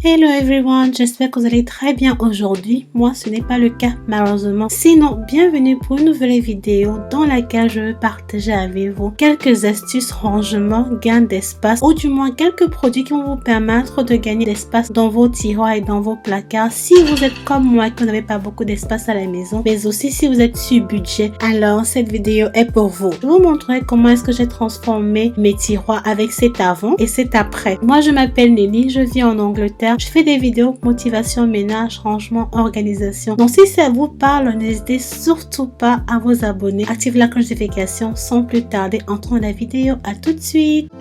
Hello everyone, j'espère que vous allez très bien aujourd'hui. Moi, ce n'est pas le cas malheureusement. Sinon, bienvenue pour une nouvelle vidéo dans laquelle je vais partager avec vous quelques astuces rangement, gain d'espace ou du moins quelques produits qui vont vous permettre de gagner d'espace dans vos tiroirs et dans vos placards. Si vous êtes comme moi, que vous n'avez pas beaucoup d'espace à la maison, mais aussi si vous êtes sur budget, alors cette vidéo est pour vous. Je vous montrerai comment est-ce que j'ai transformé mes tiroirs avec cet avant et cet après. Moi, je m'appelle Nelly, je vis en Angleterre. Je fais des vidéos motivation, ménage, rangement, organisation. Donc si ça vous parle, n'hésitez surtout pas à vous abonner. Activez la cloche de notification. Sans plus tarder, entrons dans la vidéo. À tout de suite.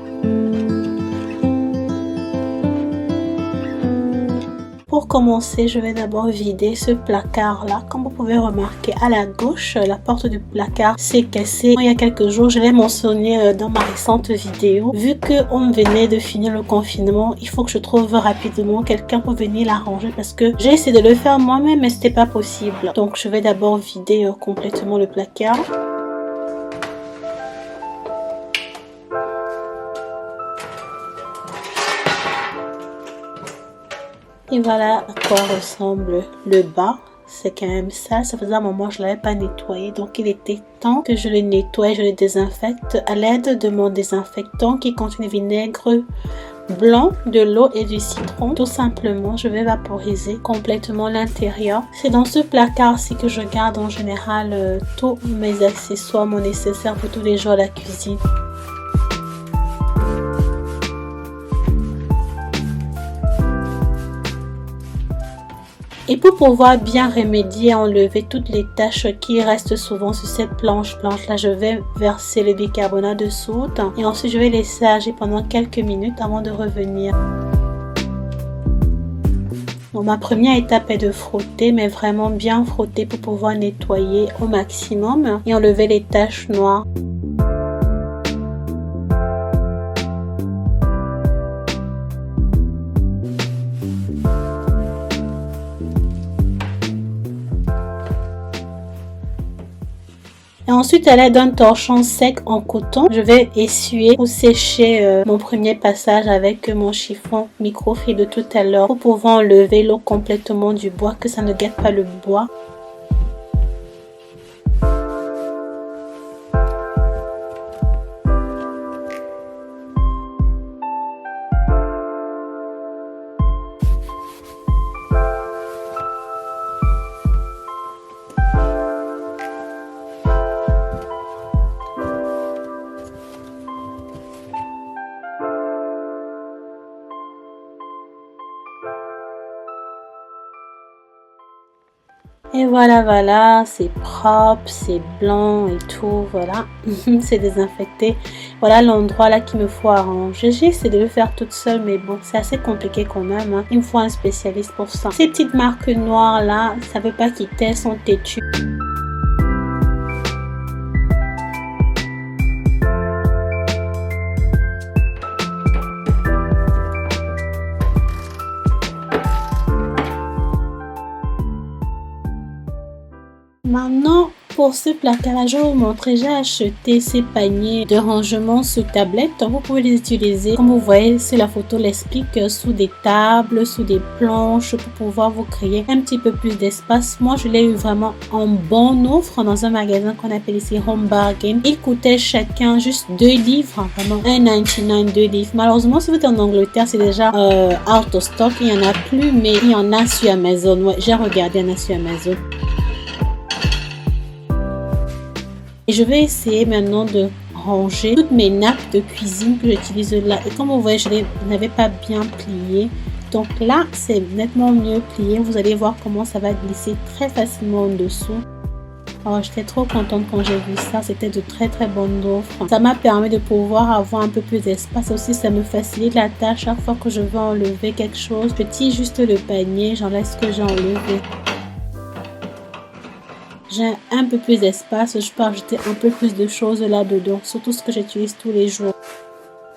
Pour commencer, je vais d'abord vider ce placard-là. Comme vous pouvez remarquer, à la gauche, la porte du placard s'est cassée. Il y a quelques jours, je l'ai mentionné dans ma récente vidéo. Vu qu'on venait de finir le confinement, il faut que je trouve rapidement quelqu'un pour venir la ranger parce que j'ai essayé de le faire moi-même, mais c'était pas possible. Donc, je vais d'abord vider complètement le placard. Et voilà à quoi ressemble le bas. C'est quand même sale, ça faisait un moment que je ne l'avais pas nettoyé, donc il était temps que je le nettoie, je le désinfecte à l'aide de mon désinfectant qui contient vinaigre blanc, de l'eau et du citron. Tout simplement, je vais vaporiser complètement l'intérieur. C'est dans ce placard-ci que je garde en général tous mes accessoires, mon nécessaire pour tous les jours à la cuisine. Et pour pouvoir bien remédier, enlever toutes les taches qui restent souvent sur cette planche blanche là, je vais verser le bicarbonate de soude et ensuite je vais laisser agir pendant quelques minutes avant de revenir. Bon, ma première étape est de frotter, mais vraiment bien frotter pour pouvoir nettoyer au maximum et enlever les taches noires. Et ensuite, à l'aide d'un torchon sec en coton, je vais essuyer ou sécher mon premier passage avec mon chiffon microfibre de tout à l'heure pour pouvoir enlever l'eau complètement du bois, que ça ne gâte pas le bois. Et voilà, c'est propre, c'est blanc et tout, voilà, c'est désinfecté. Voilà l'endroit là qu'il me faut arranger. J'ai essayé de le faire toute seule, mais bon, c'est assez compliqué quand même, hein. Il me faut un spécialiste pour ça. Ces petites marques noires là, ça veut pas quitter, elles sont têtues. Maintenant, pour ce placard-là, je vais vous montrer, j'ai acheté ces paniers de rangement sous tablette. Donc, vous pouvez les utiliser, comme vous voyez, si la photo l'explique, sous des tables, sous des planches, pour pouvoir vous créer un petit peu plus d'espace. Moi, je l'ai eu vraiment en bonne offre dans un magasin qu'on appelle ici Home Bargain. Ils coûtaient chacun juste 2 livres, vraiment 1,99 2 livres. Malheureusement, si vous êtes en Angleterre, c'est déjà out of stock. Il n'y en a plus, mais il y en a sur Amazon. Ouais, j'ai regardé, il y en a sur Amazon. Et je vais essayer maintenant de ranger toutes mes nappes de cuisine que j'utilise là. Et comme vous voyez, je n'avais pas bien plié. Donc là, c'est nettement mieux plié. Vous allez voir comment ça va glisser très facilement en dessous. Alors, j'étais trop contente quand j'ai vu ça. C'était de très bonnes offres. Ça m'a permis de pouvoir avoir un peu plus d'espace. Aussi, ça me facilite la tâche. Chaque fois que je veux enlever quelque chose, je tire juste le panier. J'enlève ce que j'ai enlevé. J'ai un peu plus d'espace, je peux ajouter un peu plus de choses là-dedans, surtout ce que j'utilise tous les jours.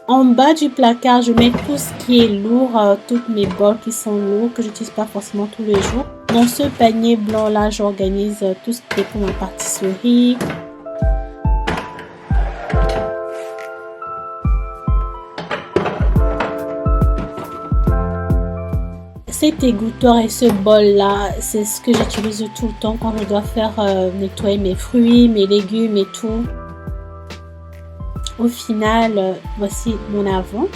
En bas du placard, je mets tout ce qui est lourd, toutes mes bols qui sont lourds, que j'utilise pas forcément tous les jours. Dans ce panier blanc là, j'organise tout ce qui est pour ma pâtisserie. Cet égouttoir et ce bol là, c'est ce que j'utilise tout le temps quand je dois faire nettoyer mes fruits, mes légumes et tout. Au final, voici mon avant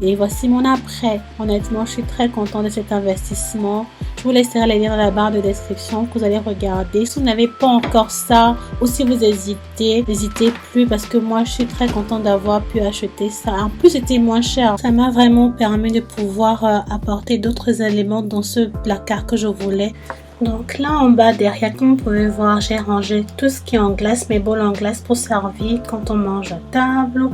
et voici mon après. Honnêtement, je suis très contente de cet investissement. Je vous laisserai les liens dans la barre de description que vous allez regarder. Si vous n'avez pas encore ça ou si vous hésitez, n'hésitez plus parce que moi, je suis très contente d'avoir pu acheter ça. En plus, c'était moins cher. Ça m'a vraiment permis de pouvoir apporter d'autres éléments dans ce placard que je voulais. Donc là en bas derrière, comme vous pouvez voir, j'ai rangé tout ce qui est en glace, mes bols en glace pour servir quand on mange à table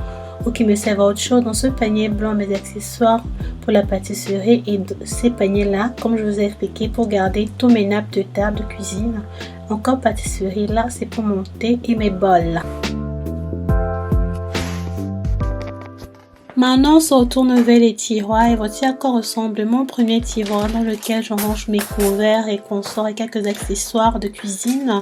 ou qui me servent à autre chose. Dans ce panier blanc, mes accessoires pour la pâtisserie et ces paniers là, comme je vous ai expliqué, pour garder tous mes nappes de table de cuisine. Encore pâtisserie là, c'est pour mon thé et mes bols. Maintenant, on se retourne vers les tiroirs et voici à quoi ressemble mon premier tiroir dans lequel je range mes couverts et consorts et quelques accessoires de cuisine.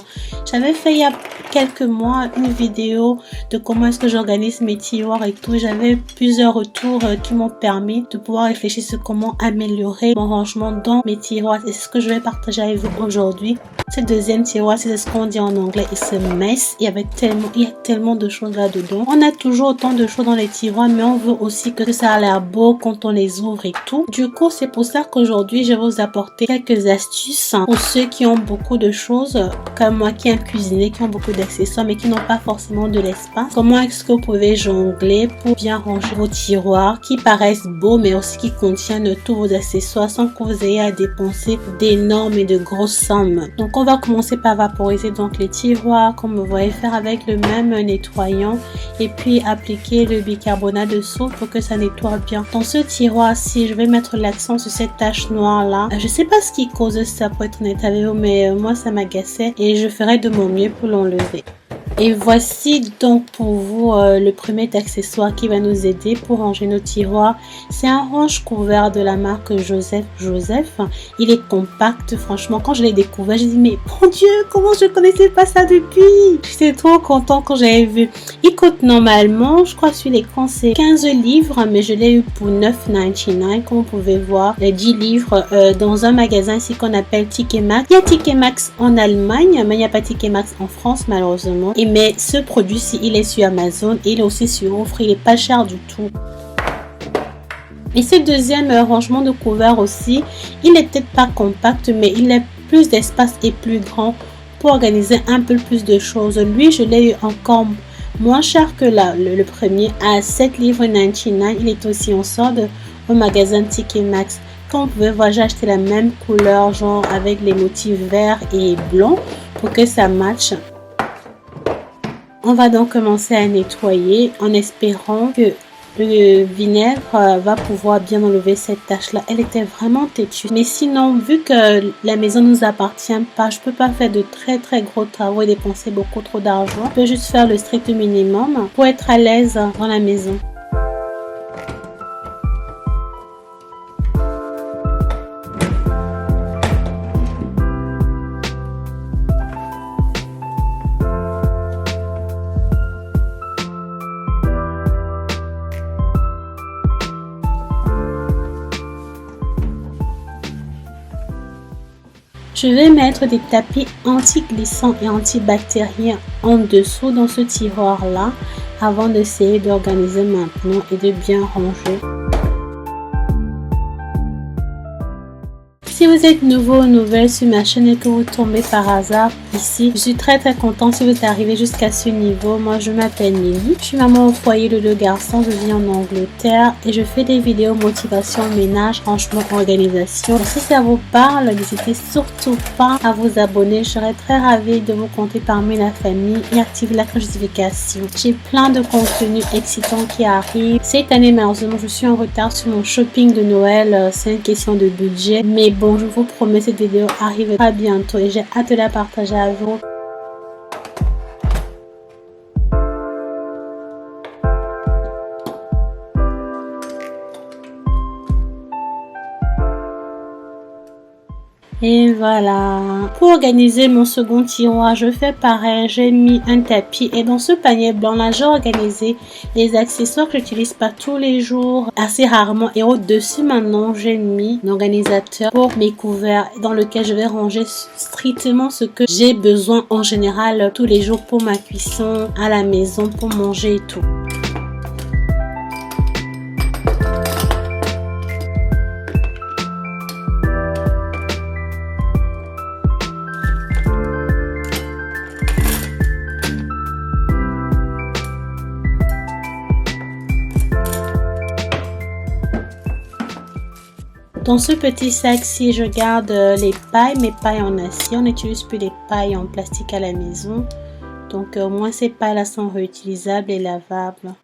J'avais fait il y a quelques mois une vidéo de comment est-ce que j'organise mes tiroirs et tout. J'avais plusieurs retours qui m'ont permis de pouvoir réfléchir sur comment améliorer mon rangement dans mes tiroirs et c'est ce que je vais partager avec vous aujourd'hui. Ce deuxième tiroir, c'est ce qu'on dit en anglais, it's a mess. Il y a tellement de choses là-dedans. On a toujours autant de choses dans les tiroirs, mais on veut aussi que ça a l'air beau quand on les ouvre et tout. Du coup, c'est pour ça qu'aujourd'hui, je vais vous apporter quelques astuces pour ceux qui ont beaucoup de choses, comme moi qui aime cuisiner, qui ont beaucoup d'accessoires, mais qui n'ont pas forcément de l'espace. Comment est-ce que vous pouvez jongler pour bien ranger vos tiroirs qui paraissent beaux, mais aussi qui contiennent tous vos accessoires sans que vous ayez à dépenser d'énormes et de grosses sommes. Donc, on va commencer par vaporiser donc les tiroirs comme vous voyez faire avec le même nettoyant et puis appliquer le bicarbonate de soude pour que ça nettoie bien. Dans ce tiroir-ci, je vais mettre l'accent sur cette tache noire là. Je sais pas ce qui cause ça pour être honnête avec vous, mais moi ça m'agaçait et je ferai de mon mieux pour l'enlever. Et voici donc pour vous le premier accessoire qui va nous aider pour ranger nos tiroirs. C'est un range-couvert de la marque Joseph. Il est compact, franchement. Quand je l'ai découvert, j'ai dit mais mon Dieu, comment je connaissais pas ça depuis? J'étais trop content quand j'avais vu. Il coûte normalement, je crois sur l'écran c'est 15 livres, mais je l'ai eu pour 9,99 comme vous pouvez voir. Les 10 livres dans un magasin ici qu'on appelle Ticket Max. Il y a Ticket Max en Allemagne, mais il n'y a pas Ticket Max en France malheureusement. Mais ce produit-ci, il est sur Amazon et il est aussi sur offre. Il est pas cher du tout. Et ce deuxième rangement de couverts aussi, il est peut-être pas compact, mais il a plus d'espace et plus grand pour organiser un peu plus de choses. Lui, je l'ai eu encore moins cher que le premier à 7,99 livres. Il est aussi en solde au magasin Ticket Max. Comme vous pouvez voir, j'ai acheté la même couleur, genre avec les motifs verts et blancs pour que ça matche. On va donc commencer à nettoyer en espérant que le vinaigre va pouvoir bien enlever cette tache là. Elle était vraiment têtue. Mais sinon, vu que la maison ne nous appartient pas, je peux pas faire de très gros travaux et dépenser beaucoup trop d'argent. Je peux juste faire le strict minimum pour être à l'aise dans la maison. Je vais mettre des tapis anti-glissants et antibactériens en dessous dans ce tiroir là avant d'essayer d'organiser maintenant et de bien ranger. Si vous êtes nouveau ou nouvelle sur ma chaîne et que vous tombez par hasard ici, je suis très contente si vous arrivez jusqu'à ce niveau. Moi je m'appelle Lily, je suis maman au foyer de 2 garçons, je vis en Angleterre et je fais des vidéos motivation, ménage, rangement, organisation. Si ça vous parle, n'hésitez surtout pas à vous abonner, je serai très ravie de vous compter parmi la famille et activer la cloche de notification. J'ai plein de contenus excitants qui arrivent. Cette année malheureusement je suis en retard sur mon shopping de Noël, c'est une question de budget, mais bon, je vous promets, cette vidéo arrivera bientôt et j'ai hâte de la partager avec vous. Et voilà. Pour organiser mon second tiroir, je fais pareil. J'ai mis un tapis et dans ce panier blanc là, j'ai organisé les accessoires que j'utilise pas tous les jours, assez rarement. Et au-dessus maintenant, j'ai mis un organisateur pour mes couverts dans lequel je vais ranger strictement ce que j'ai besoin en général tous les jours pour ma cuisson, à la maison, pour manger et tout. Dans ce petit sac-ci, je garde les pailles, mes pailles en acier. On n'utilise plus les pailles en plastique à la maison. Donc au moins ces pailles-là sont réutilisables et lavables.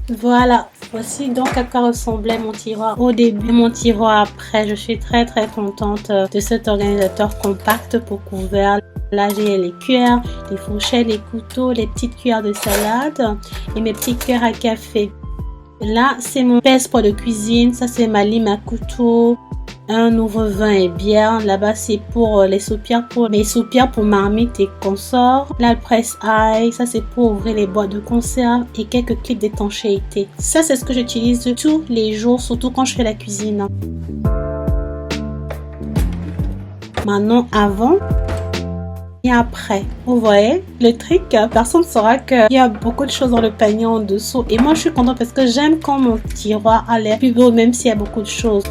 Voilà, voici donc à quoi ressemblait mon tiroir au début et mon tiroir après. Je suis très contente de cet organisateur compact pour couverts. Là, j'ai les cuillères, les fourchettes, les couteaux, les petites cuillères de salade et mes petites cuillères à café. Là, c'est mon pèse-poids de cuisine. Ça, c'est ma lime à couteau. Un ouvre-vin et bière. Là-bas, c'est pour les soupières, pour mes soupières pour marmite et consorts. La presse ail. Ça, c'est pour ouvrir les boîtes de conserve et quelques clips d'étanchéité. Ça, c'est ce que j'utilise tous les jours, surtout quand je fais la cuisine. Maintenant, avant et après, vous voyez le truc, personne ne saura qu'il y a beaucoup de choses dans le panier en dessous. Et moi, je suis contente parce que j'aime quand mon tiroir a l'air plus beau, même s'il y a beaucoup de choses.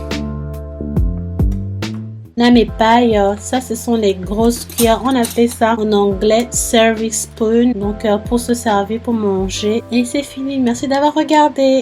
Là, mes pailles, ça, ce sont les grosses cuillères. On appelle ça en anglais serving spoon. Donc, pour se servir, pour manger. Et c'est fini. Merci d'avoir regardé.